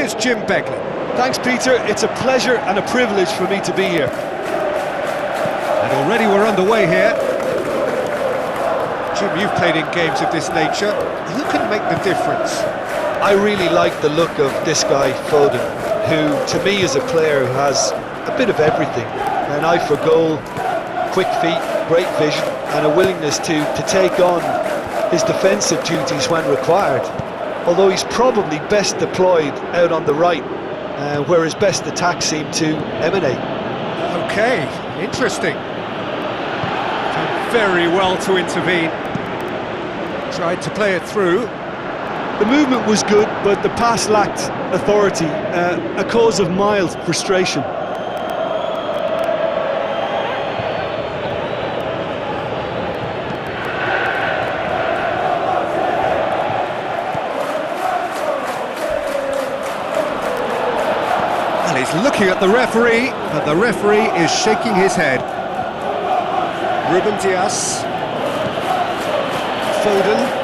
here's Jim Beglin. Thanks, Peter. It's a pleasure and a privilege for me to be here. And already we're underway here. Jim, you've played in games of this nature. Who can make the difference? I really like the look of this guy, Foden, who to me is a player who has a bit of everything. An eye for goal, quick feet, great vision, and a willingness to take on his defensive duties when required. Although he's probably best deployed out on the right, where his best attacks seem to emanate. Okay, interesting. Done very well to intervene. Tried to play it through. The movement was good, but the pass lacked authority, a cause of mild frustration. And he's looking at the referee, but the referee is shaking his head. Ruben Dias. Foden.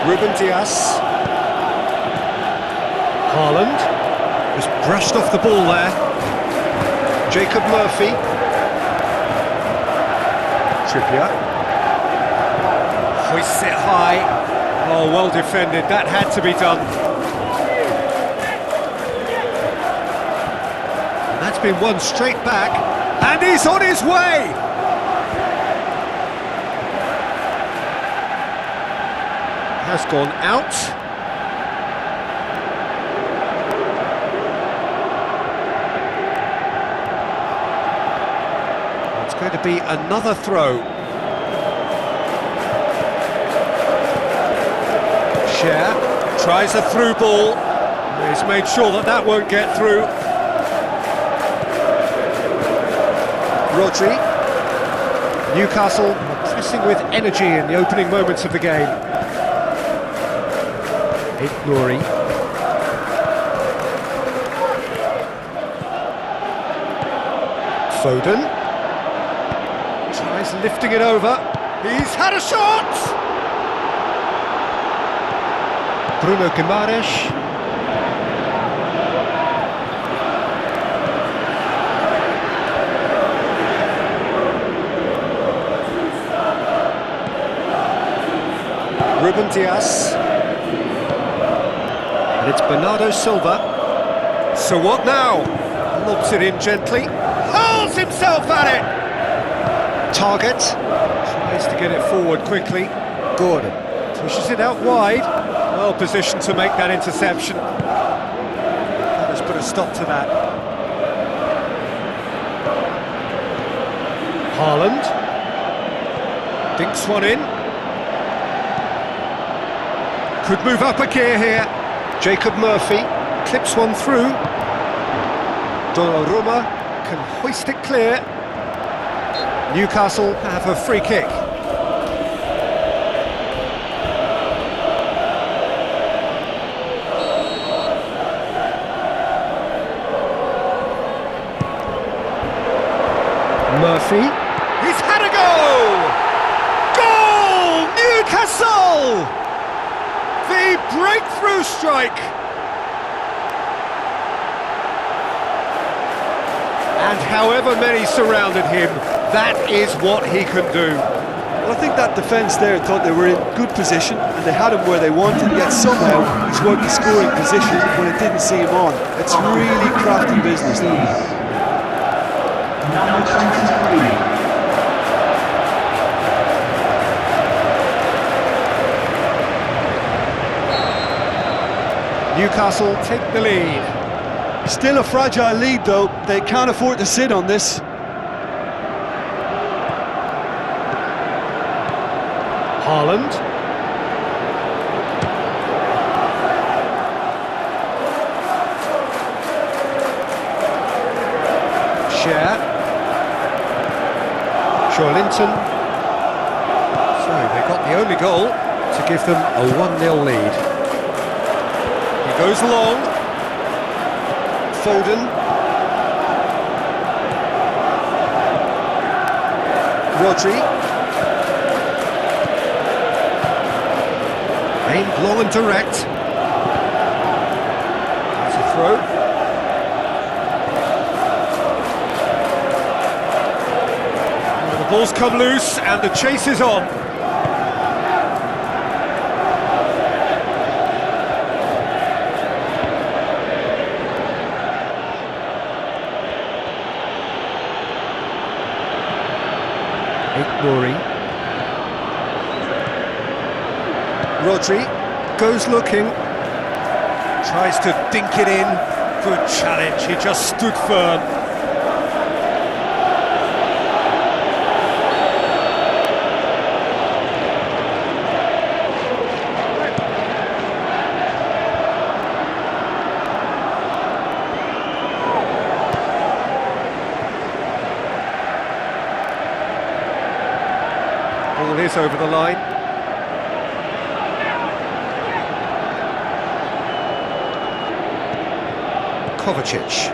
Ruben Dias. Haaland just brushed off the ball there. Jacob Murphy. Trippier. Hoists it high. Oh, well defended. That had to be done. And that's been won straight back. And he's on his way! Has gone out. It's going to be another throw. Cher tries a through ball. He's made sure that that won't get through. Rodri. Newcastle are pressing with energy in the opening moments of the game. Nouri. Foden tries lifting it over. He's had a shot. Bruno Guimaraes. Ruben Dias. And it's Bernardo Silva. So what now? Lobs it in gently. Hurls himself at it! Target. Tries to get it forward quickly. Gordon pushes it out wide. Well positioned to make that interception. That has put a stop to that. Haaland. Dinks one in. Could move up a gear here. Jacob Murphy clips one through. Donnarumma can hoist it clear. Newcastle have a free kick. Murphy. He's had a goal! Goal! Newcastle! The breakthrough strike! And however many surrounded him, that is what he can do. Well, I think that defence there thought they were in good position and they had him where they wanted, yet somehow he's worked the scoring position when it didn't see him on. It's really crafty business. Number 23. Newcastle take the lead. Still a fragile lead though, they can't afford to sit on this. Haaland. Cher. Linton. So they got the only goal to give them a 1-0 lead. He goes long. Foden. Rodri. Aimed long and direct. It's a throw. Well, the ball's come loose and the chase is on. Rory. Rodri goes looking, tries to dink it in. Good challenge, he just stood firm. Ball is over the line. Kovacic.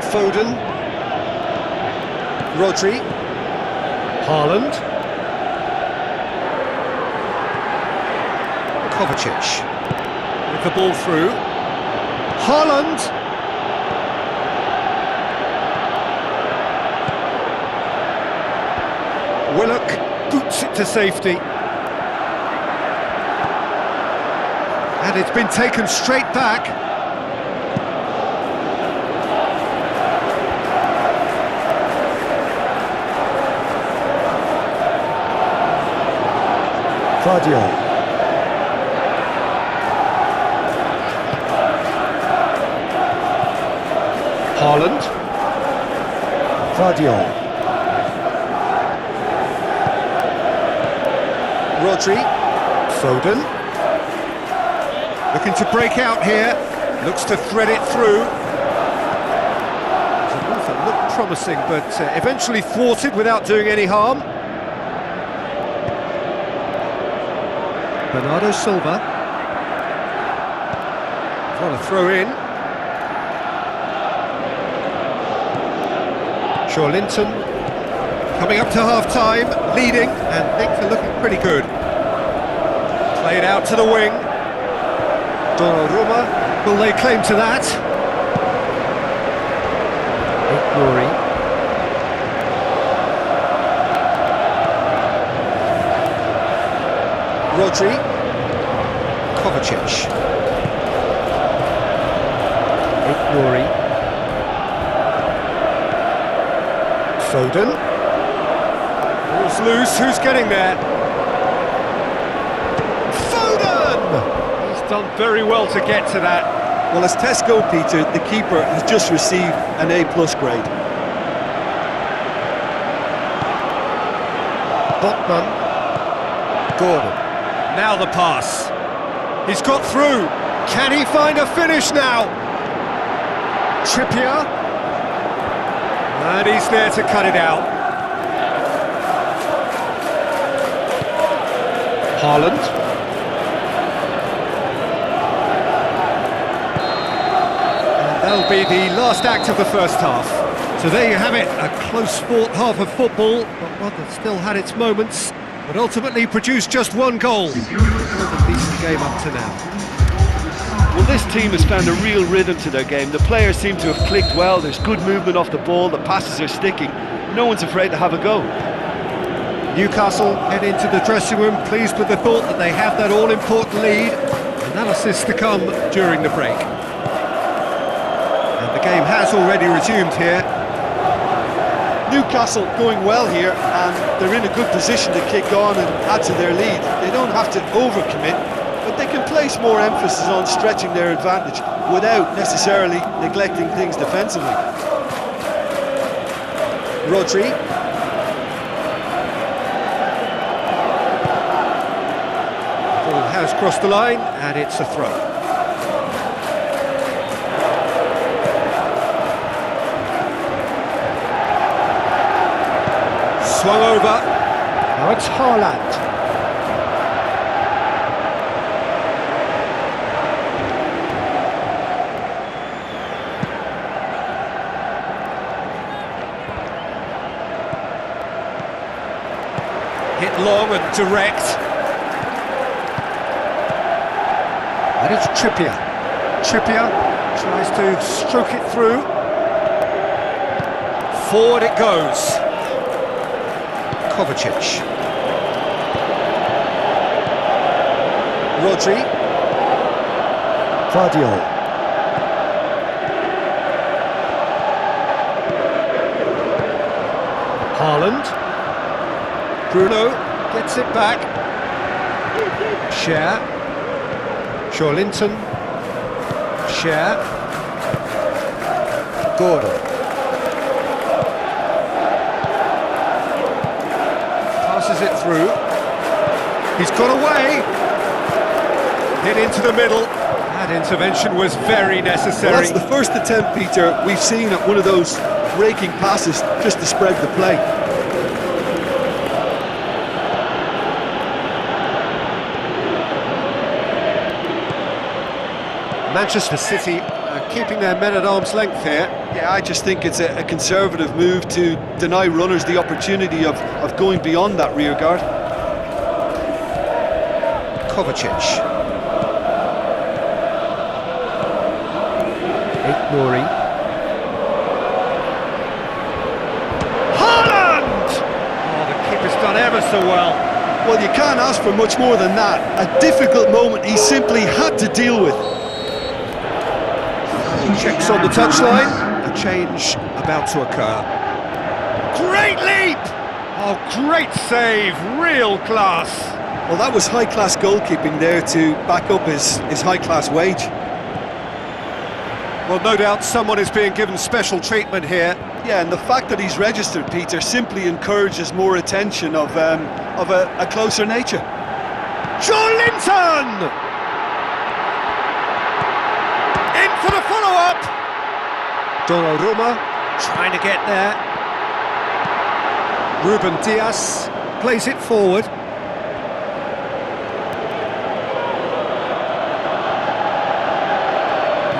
Foden. Rodri. Haaland. Kovacic. With the ball through. Haaland. Willock boots it to safety. And it's been taken straight back. Fadio. Haaland. Fadio. Rodri. Foden. Looking to break out here. Looks to thread it through. It looked promising, but eventually thwarted without doing any harm. Bernardo Silva. What a throw in. Linton coming up to half-time, leading, and things are looking pretty good. Played out to the wing. Donnarumma, will lay claim to that? Rory. Rodri. Kovacic. Rory. Foden. Ball's loose, who's getting there? Foden! He's done very well to get to that. Well, as Tesco, Peter, the keeper has just received an A+ grade. Botman. Gordon. Now the pass. He's got through. Can he find a finish now? Trippier. And he's there to cut it out. Haaland. And that'll be the last act of the first half. So there you have it, a close fought half of football, but one that still had its moments, but ultimately produced just one goal. At least the game up to now. Well, this team has found a real rhythm to their game. The players seem to have clicked well. There's good movement off the ball. The passes are sticking. No one's afraid to have a go. Newcastle head into the dressing room pleased with the thought that they have that all-important lead. Analysis to come during the break. And the game has already resumed here. Newcastle going well here, and they're in a good position to kick on and add to their lead. They don't have to overcommit, but they can place more emphasis on stretching their advantage without necessarily neglecting things defensively. Rodri. Ball has crossed the line, and it's a throw. Swung over. Now it's Haaland. Hit long and direct. And it's Trippier. Trippier tries to stroke it through. Forward it goes. Kovacic. Rodri. Vardiol. Haaland. Bruno gets it back. Cher. Linton. Cher. Gordon. Passes it through. He's got away. Hit into the middle. That intervention was very necessary. Well, that's the first attempt, Peter, we've seen at one of those raking passes just to spread the play. Manchester City keeping their men at arm's length here. Yeah, I just think it's a conservative move to deny runners the opportunity of going beyond that rear guard. Kovacic. Nouri. Haaland! Oh, the keeper's done ever so well. Well, you can't ask for much more than that. A difficult moment he simply had to deal with. Checks on the touchline. A change about to occur. Great leap! Oh, great save. Real class. Well, that was high-class goalkeeping there to back up his high-class wage. Well, no doubt someone is being given special treatment here. Yeah, and the fact that he's registered, Peter, simply encourages more attention of a closer nature. Linton! In for the follow-up! Donnarumma trying to get there. Ruben Dias plays it forward.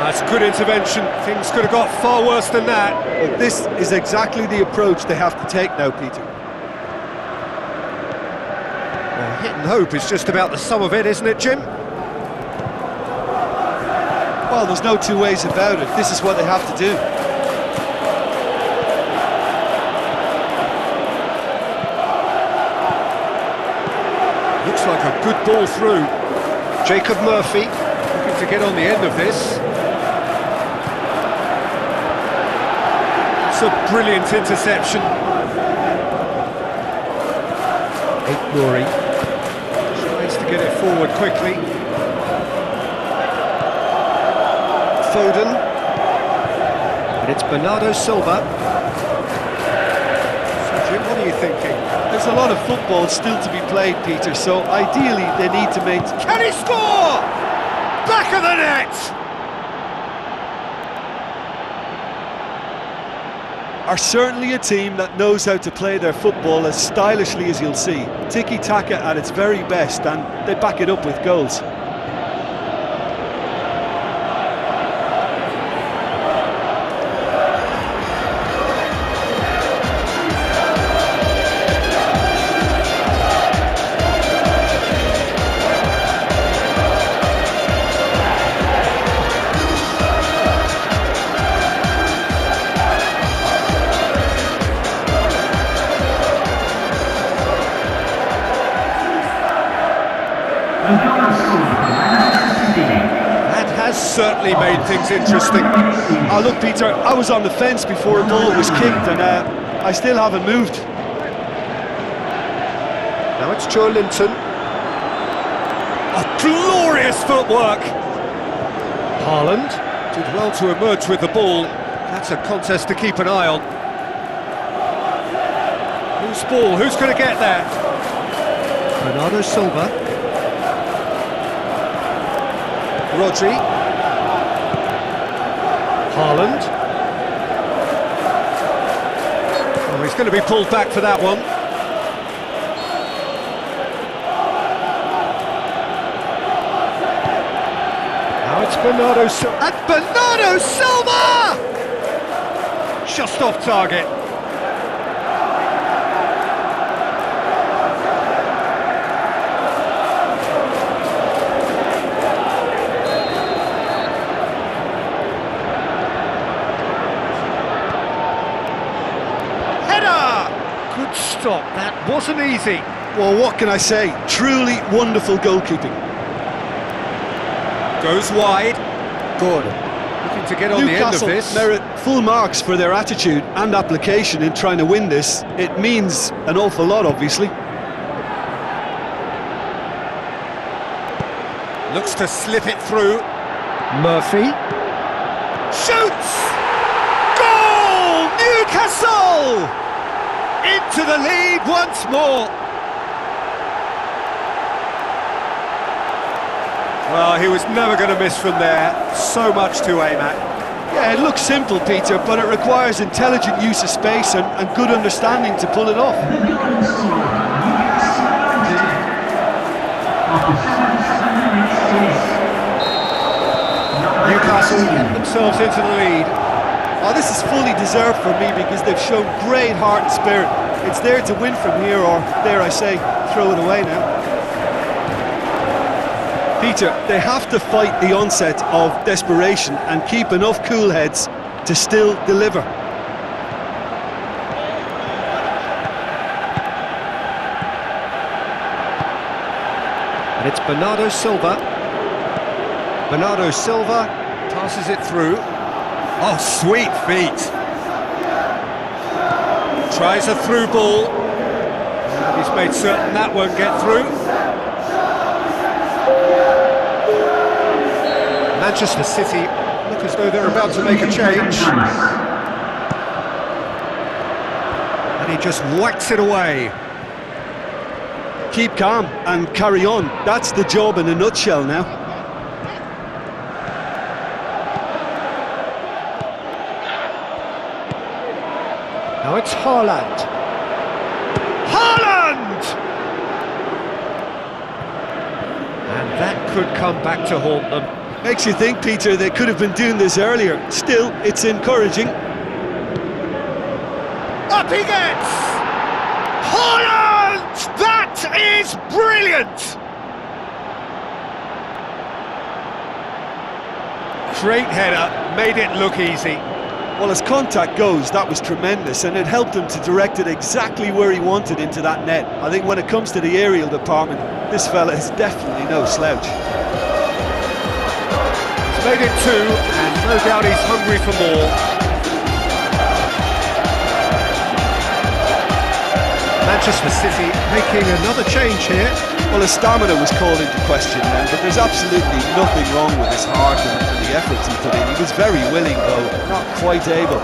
That's good intervention. Things could have got far worse than that. But this is exactly the approach they have to take now, Peter. Well, hit and hope is just about the sum of it, isn't it, Jim? Well, there's no two ways about it. This is what they have to do. Looks like a good ball through. Jacob Murphy looking to get on the end of this. It's a brilliant interception. Nouri tries to get it forward quickly. Foden. And it's Bernardo Silva. So Jim, what are you thinking? There's a lot of football still to be played, Peter, so ideally they need to maintain... Can he score? Back of the net! Are certainly a team that knows how to play their football as stylishly as you'll see. Tiki-taka at its very best, and they back it up with goals. That has certainly made things interesting. Oh, look, Peter, I was on the fence before a goal was kicked, and I still haven't moved. Now it's Linton. A glorious footwork. Haaland did well to emerge with the ball. That's a contest to keep an eye on. Whose ball? Who's going to get there? Bernardo Silva. Rodri. Haaland. Oh, he's going to be pulled back for that one. Now it's Bernardo Silva. And Bernardo Silva! Just off target. Good stop, that wasn't easy. Well, what can I say? Truly wonderful goalkeeping. Goes wide. Gordon, looking to get on Newcastle the end of this. merit full marks for their attitude and application in trying to win this. It means an awful lot, obviously. Looks to slip it through. Murphy. Shoots! Goal! Newcastle! Into the lead once more. Well, he was never going to miss from there. So much to aim at. Yeah, it looks simple, Peter, but it requires intelligent use of space and good understanding to pull it off. Newcastle get themselves into the lead. Oh, this is fully deserved for me because they've shown great heart and spirit. It's there to win from here, or dare I say, throw it away now. Peter, they have to fight the onset of desperation and keep enough cool heads to still deliver. And it's Bernardo Silva. Bernardo Silva passes it through. Oh, sweet feet. Tries a through ball. And he's made certain that won't get through. Manchester City look as though they're about to make a change. And he just whacks it away. Keep calm and carry on. That's the job in a nutshell now. Now it's Haaland. Haaland! And that could come back to haunt them. Makes you think, Peter, they could have been doing this earlier. Still, it's encouraging. Up he gets! Haaland! That is brilliant! Great header, made it look easy. Well, as contact goes, that was tremendous, and it helped him to direct it exactly where he wanted into that net. I think when it comes to the aerial department, this fella is definitely no slouch. He's made it two, and no doubt he's hungry for more. Manchester City making another change here. Well, his stamina was called into question then, but there's absolutely nothing wrong with his heart and the efforts he put in. He was very willing, though, not quite able.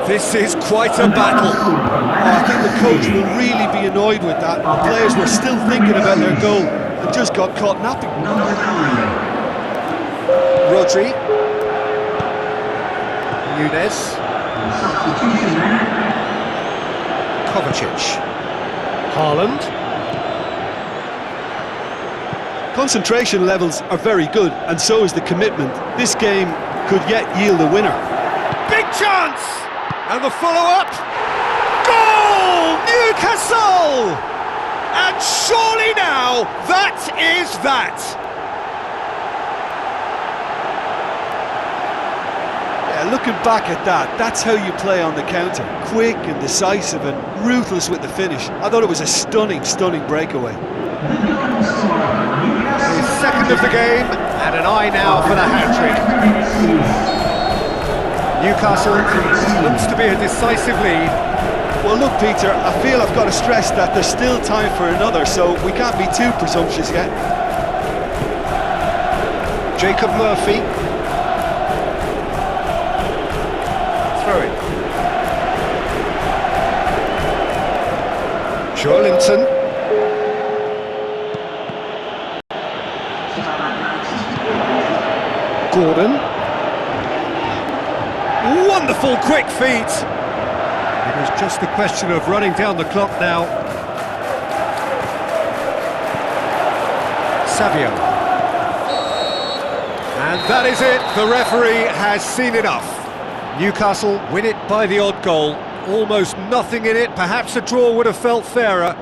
This is quite a battle. Oh, I think the coach will really be annoyed with that. The players were still thinking about their goal and just got caught napping. Rodri. Nunez. Kovacic. Haaland. Concentration levels are very good, and so is the commitment. This game could yet yield a winner. Big chance! And the follow-up. Goal! Newcastle! And surely now, that is that. Yeah, looking back at that, that's how you play on the counter. Quick and decisive and ruthless with the finish. I thought it was a stunning, stunning breakaway. His second of the game, and an eye now for the hat-trick. Newcastle looks to be a decisive lead. Well, look, Peter, I feel I've got to stress that there's still time for another, so we can't be too presumptuous yet. Jacob Murphy. Throw it. Joelinton. Gordon. Wonderful quick feet. It was just a question of running down the clock now. Savio. And that is it. The referee has seen enough. Newcastle win it by the odd goal. Almost nothing in it. Perhaps a draw would have felt fairer.